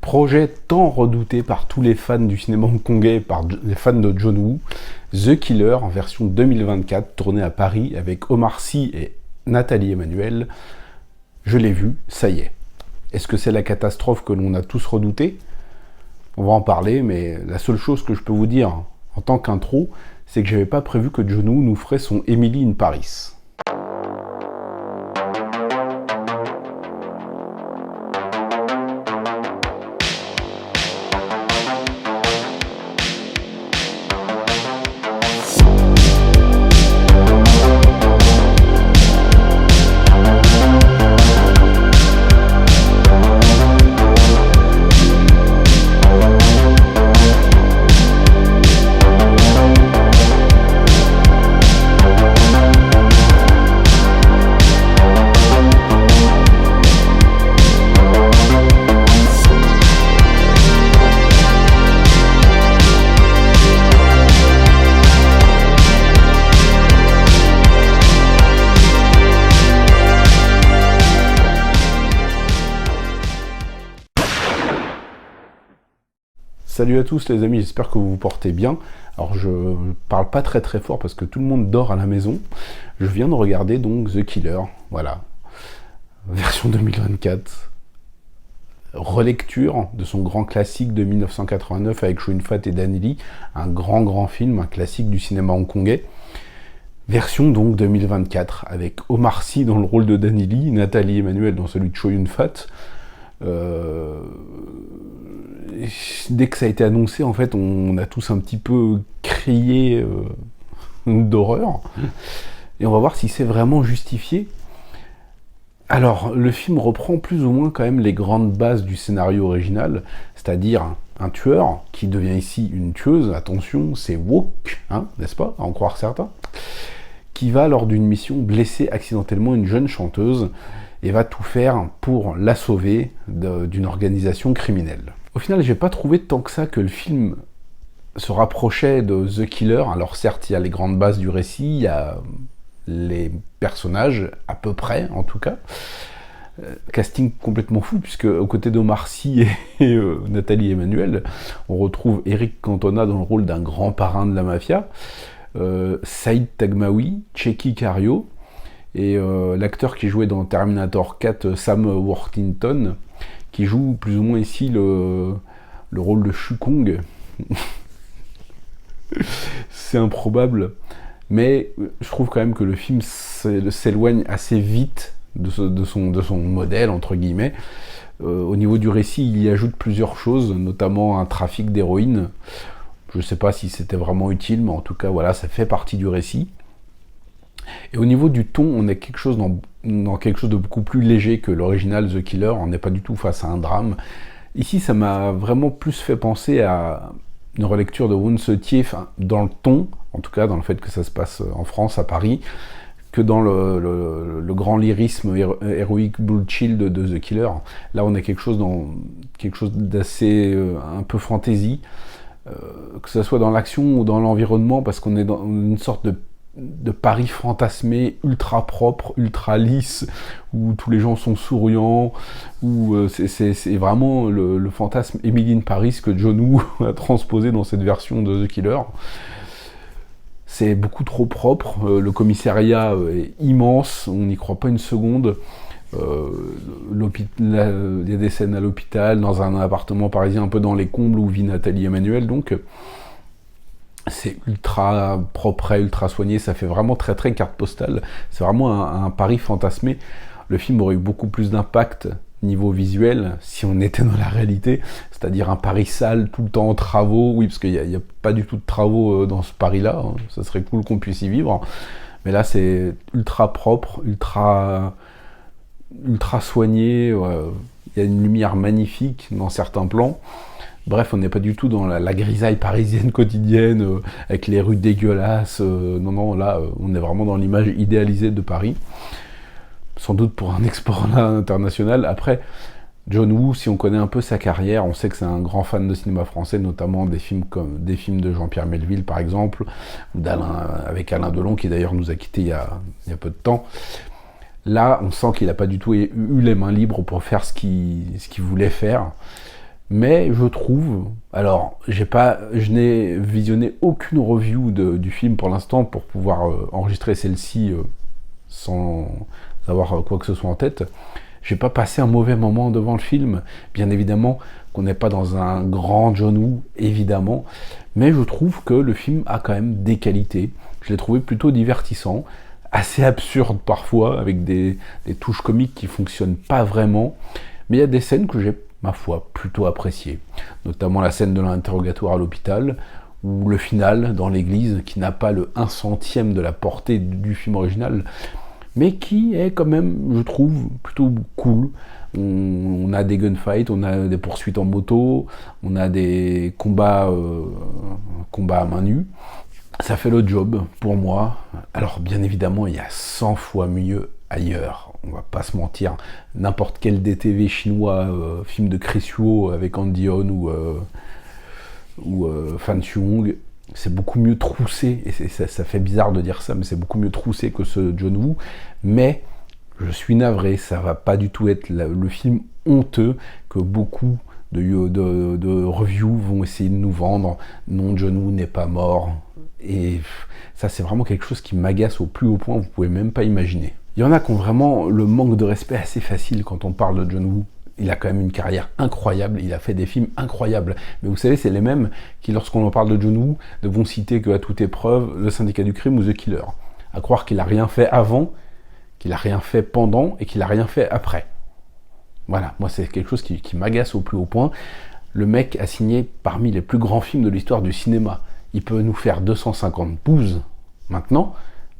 Projet tant redouté par tous les fans du cinéma hongkongais et par les fans de John Woo, The Killer en version 2024, tourné à Paris avec Omar Sy et Nathalie Emmanuel. Je l'ai vu, ça y est. Est-ce que c'est la catastrophe que l'on a tous redoutée ? On va en parler, mais la seule chose que je peux vous dire en tant qu'intro, c'est que j'avais pas prévu que John Woo nous ferait son Emily in Paris. Salut à tous les amis, j'espère que vous vous portez bien. Alors je parle pas très fort parce que tout le monde dort à la maison. Je viens de regarder donc The Killer, voilà, version 2024. Relecture de son grand classique de 1989 avec Chow Yun-fat et Danny Lee, un grand film, un classique du cinéma hongkongais. Version donc 2024 avec Omar Sy dans le rôle de Danny Lee, Nathalie Emmanuel dans celui de Chow Yun-fat. Dès que ça a été annoncé, en fait, on a tous un petit peu crié d'horreur. Et on va voir si c'est vraiment justifié. Alors, le film reprend plus ou moins quand même les grandes bases du scénario original, c'est-à-dire un tueur qui devient ici une tueuse, attention, c'est woke, hein, n'est-ce pas, à en croire certains, qui va, lors d'une mission, blesser accidentellement une jeune chanteuse et va tout faire pour la sauver d'une organisation criminelle. Au final, j'ai pas trouvé tant que ça que le film se rapprochait de The Killer. Alors certes, il y a les grandes bases du récit, il y a les personnages, à peu près en tout cas. Casting complètement fou, puisque aux côtés d'Omar Sy et Nathalie Emmanuel, on retrouve Eric Cantona dans le rôle d'un grand parrain de la mafia, Saïd Taghmaoui, Tchéky Karyo, et l'acteur qui jouait dans Terminator 4, Sam Worthington, qui joue plus ou moins ici le rôle de Shukong. C'est improbable, mais je trouve quand même que le film s'éloigne assez vite de son modèle, entre guillemets. Au niveau du récit, il y ajoute plusieurs choses, notamment un trafic d'héroïne. Je ne sais pas si c'était vraiment utile, mais en tout cas, voilà, ça fait partie du récit. Et au niveau du ton, on est dans quelque chose de beaucoup plus léger que l'original The Killer. On n'est pas du tout face à un drame. Ici, ça m'a vraiment plus fait penser à une relecture de Won Se-tie, dans le ton, en tout cas dans le fait que ça se passe en France, à Paris, que dans le grand lyrisme héroïque Blue Chill de The Killer. Là, on a quelque chose d'assez un peu fantasy, que ce soit dans l'action ou dans l'environnement, parce qu'on est dans une sorte de Paris fantasmé, ultra propre, ultra lisse, où tous les gens sont souriants, où c'est vraiment le fantasme Emily in Paris que John Woo a transposé dans cette version de The Killer. C'est beaucoup trop propre, le commissariat est immense, on n'y croit pas une seconde. Il y a des scènes à l'hôpital, dans un appartement parisien un peu dans les combles où vit Nathalie Emmanuel, donc c'est ultra propre, ultra soigné, ça fait vraiment très carte postale. C'est vraiment un Paris fantasmé. Le film aurait eu beaucoup plus d'impact niveau visuel si on était dans la réalité, c'est-à-dire un Paris sale, tout le temps en travaux. Oui, parce qu'il n'y a pas du tout de travaux dans ce Paris-là, hein. Ça serait cool qu'on puisse y vivre. Mais là, c'est ultra propre, ultra soigné. Il y a une lumière magnifique dans certains plans. Bref, on n'est pas du tout dans la grisaille parisienne quotidienne, avec les rues dégueulasses. Non, là, on est vraiment dans l'image idéalisée de Paris. Sans doute pour un export international. Après, John Woo, si on connaît un peu sa carrière, on sait que c'est un grand fan de cinéma français, notamment des films de Jean-Pierre Melville, par exemple, ou avec Alain Delon, qui d'ailleurs nous a quittés il y a peu de temps. Là, on sent qu'il n'a pas du tout eu les mains libres pour faire ce qu'il voulait faire. Mais je trouve, alors je n'ai visionné aucune review du film pour l'instant pour pouvoir enregistrer celle-ci sans avoir quoi que ce soit en tête. J'ai pas passé un mauvais moment devant le film, bien évidemment qu'on n'est pas dans un grand John Woo, évidemment, mais je trouve que le film a quand même des qualités. Je l'ai trouvé plutôt divertissant, assez absurde parfois, avec des touches comiques qui fonctionnent pas vraiment, mais il y a des scènes que j'ai, ma foi, plutôt appréciées, notamment la scène de l'interrogatoire à l'hôpital, ou le final dans l'église, qui n'a pas le 1/100e de la portée du film original, mais qui est quand même, je trouve, plutôt cool. On a des gunfights, on a des poursuites en moto, on a des combats à main nue. Ça fait le job pour moi. Alors bien évidemment, il y a 100 fois mieux ailleurs. On va pas se mentir. N'importe quel DTV chinois, film de Chris Yuo avec Andy On ou Fan Chung, c'est beaucoup mieux troussé, et ça fait bizarre de dire ça, mais c'est beaucoup mieux troussé que ce John Woo, mais je suis navré, ça va pas du tout être le film honteux que beaucoup de reviews vont essayer de nous vendre. Non, John Woo n'est pas mort, et ça c'est vraiment quelque chose qui m'agace au plus haut point, vous pouvez même pas imaginer. Il y en a qui ont vraiment le manque de respect assez facile quand on parle de John Woo. Il a quand même une carrière incroyable, il a fait des films incroyables. Mais vous savez, c'est les mêmes qui, lorsqu'on en parle de John Woo, ne vont citer qu'à toute épreuve Le Syndicat du Crime ou The Killer. À croire qu'il n'a rien fait avant, qu'il n'a rien fait pendant et qu'il n'a rien fait après. Voilà, moi c'est quelque chose qui m'agace au plus haut point. Le mec a signé parmi les plus grands films de l'histoire du cinéma. Il peut nous faire 250 bouses maintenant.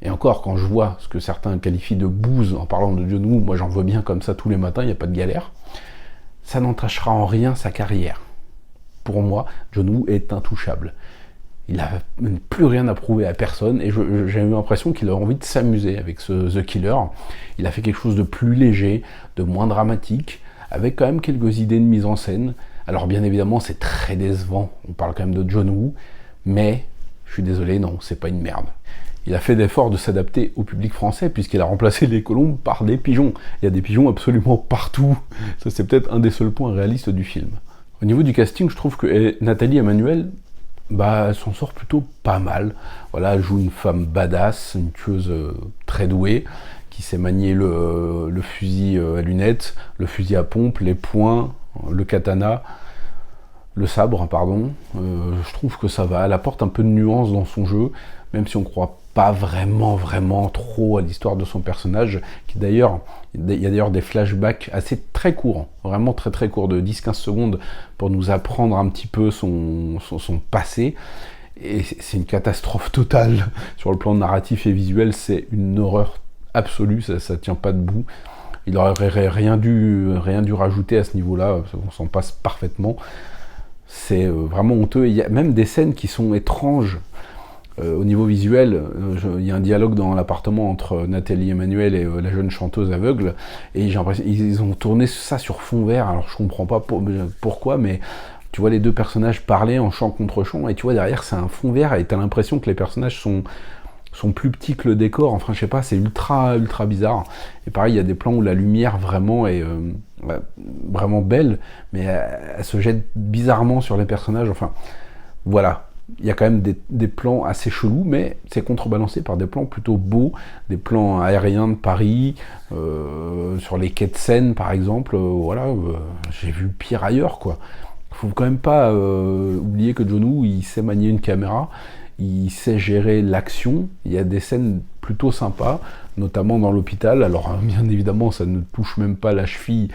Et encore, quand je vois ce que certains qualifient de bouse en parlant de John Woo, moi j'en veux bien comme ça tous les matins, il n'y a pas de galère. Ça n'entachera en rien sa carrière. Pour moi, John Woo est intouchable. Il n'a plus rien à prouver à personne, et j'ai eu l'impression qu'il a envie de s'amuser avec ce The Killer. Il a fait quelque chose de plus léger, de moins dramatique, avec quand même quelques idées de mise en scène. Alors bien évidemment, c'est très décevant, on parle quand même de John Woo, mais je suis désolé, non, c'est pas une merde. Il a fait l'effort de s'adapter au public français, puisqu'il a remplacé les colombes par des pigeons. Il y a des pigeons absolument partout. Ça, c'est peut-être un des seuls points réalistes du film. Au niveau du casting, je trouve que Nathalie Emmanuel, elle s'en sort plutôt pas mal. Voilà, elle joue une femme badass, une tueuse très douée, qui sait manier le fusil à lunettes, le fusil à pompe, les poings, le katana, le sabre, pardon. Je trouve que ça va. Elle apporte un peu de nuance dans son jeu, même si on croit pas vraiment trop à l'histoire de son personnage, qui d'ailleurs, il y a d'ailleurs des flashbacks assez très courts, vraiment très courts, de 10-15 secondes, pour nous apprendre un petit peu son passé, et c'est une catastrophe totale, sur le plan narratif et visuel, c'est une horreur absolue, ça tient pas debout. Il aurait rien dû rajouter à ce niveau-là, on s'en passe parfaitement, c'est vraiment honteux, et il y a même des scènes qui sont étranges, au niveau visuel, il y a un dialogue dans l'appartement entre Nathalie Emmanuel et la jeune chanteuse aveugle, et j'ai l'impression qu'ils ont tourné ça sur fond vert, alors je comprends pas pourquoi, mais tu vois les deux personnages parler en chant contre chant, et tu vois derrière c'est un fond vert, et t'as l'impression que les personnages sont plus petits que le décor, enfin je sais pas, c'est ultra bizarre. Et pareil, il y a des plans où la lumière vraiment est vraiment belle, mais elle se jette bizarrement sur les personnages, enfin voilà. Il y a quand même des plans assez chelous, mais c'est contrebalancé par des plans plutôt beaux, des plans aériens de Paris, sur les quais de Seine par exemple, j'ai vu pire ailleurs, quoi. Faut quand même pas oublier que John Woo, il sait manier une caméra, il sait gérer l'action, il y a des scènes plutôt sympas, notamment dans l'hôpital, alors bien évidemment ça ne touche même pas la cheville,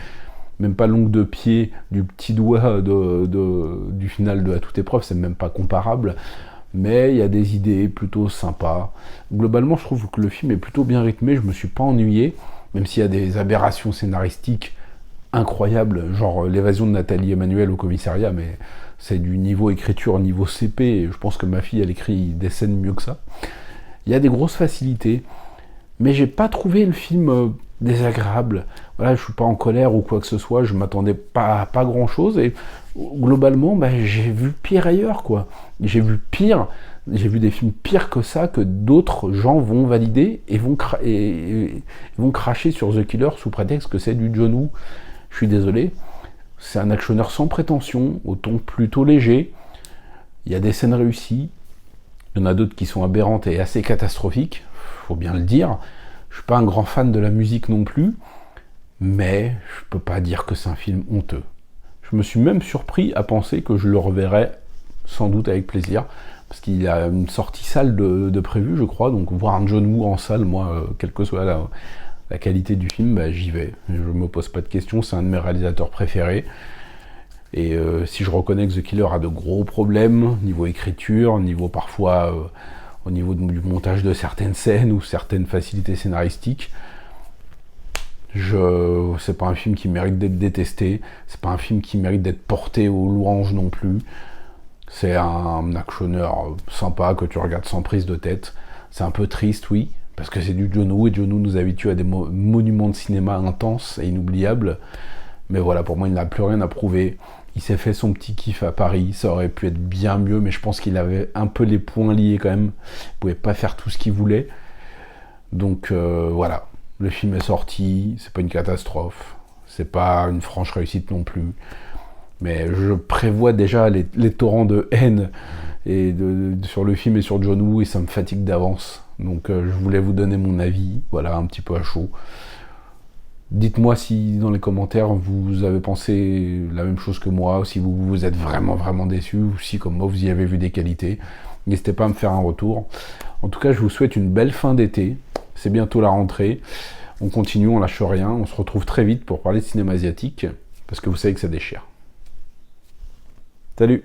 même pas l'ongle de pied du petit doigt du final de À toute épreuve, c'est même pas comparable, mais il y a des idées plutôt sympas. Globalement, je trouve que le film est plutôt bien rythmé, je me suis pas ennuyé, même s'il y a des aberrations scénaristiques incroyables, genre l'évasion de Nathalie Emmanuel au commissariat, mais c'est du niveau écriture, niveau CP, et je pense que ma fille, elle écrit des scènes mieux que ça. Il y a des grosses facilités, mais j'ai pas trouvé le film désagréable. Voilà, je suis pas en colère ou quoi que ce soit, je m'attendais pas à pas grand chose, et globalement, j'ai vu pire ailleurs, quoi. J'ai vu des films pires que ça, que d'autres gens vont valider et vont cracher sur The Killer sous prétexte que c'est du John Woo. Je suis désolé, C'est un actionneur sans prétention, au ton plutôt léger. Il y a des scènes réussies. Il y en a d'autres qui sont aberrantes et assez catastrophiques, faut bien le dire. Je suis pas un grand fan de la musique non plus, mais je peux pas dire que c'est un film honteux. Je me suis même surpris à penser que je le reverrai sans doute avec plaisir, parce qu'il y a une sortie salle de prévu, je crois, donc voir un John Woo en salle, moi, quelle que soit la qualité du film, bah, j'y vais. Je me pose pas de questions, c'est un de mes réalisateurs préférés. Et si je reconnais que The Killer a de gros problèmes, niveau écriture, niveau parfois au niveau du montage de certaines scènes ou certaines facilités scénaristiques, c'est pas un film qui mérite d'être détesté, c'est pas un film qui mérite d'être porté aux louanges non plus. C'est un actionneur sympa que tu regardes sans prise de tête. C'est un peu triste, oui, parce que c'est du John Woo, et John Woo nous habitue à des monuments de cinéma intenses et inoubliables. Mais voilà, pour moi, il n'a plus rien à prouver. Il s'est fait son petit kiff à Paris, ça aurait pu être bien mieux, mais je pense qu'il avait un peu les poings liés quand même. Il pouvait pas faire tout ce qu'il voulait. Donc voilà, le film est sorti, c'est pas une catastrophe, c'est pas une franche réussite non plus. Mais je prévois déjà les torrents de haine sur le film et sur John Woo, et ça me fatigue d'avance. Donc je voulais vous donner mon avis, voilà, un petit peu à chaud. Dites-moi si dans les commentaires vous avez pensé la même chose que moi, ou si vous êtes vraiment déçu, ou si comme moi vous y avez vu des qualités. N'hésitez pas à me faire un retour. En tout cas, je vous souhaite une belle fin d'été. C'est bientôt la rentrée. On continue, on lâche rien. On se retrouve très vite pour parler de cinéma asiatique, parce que vous savez que ça déchire. Salut!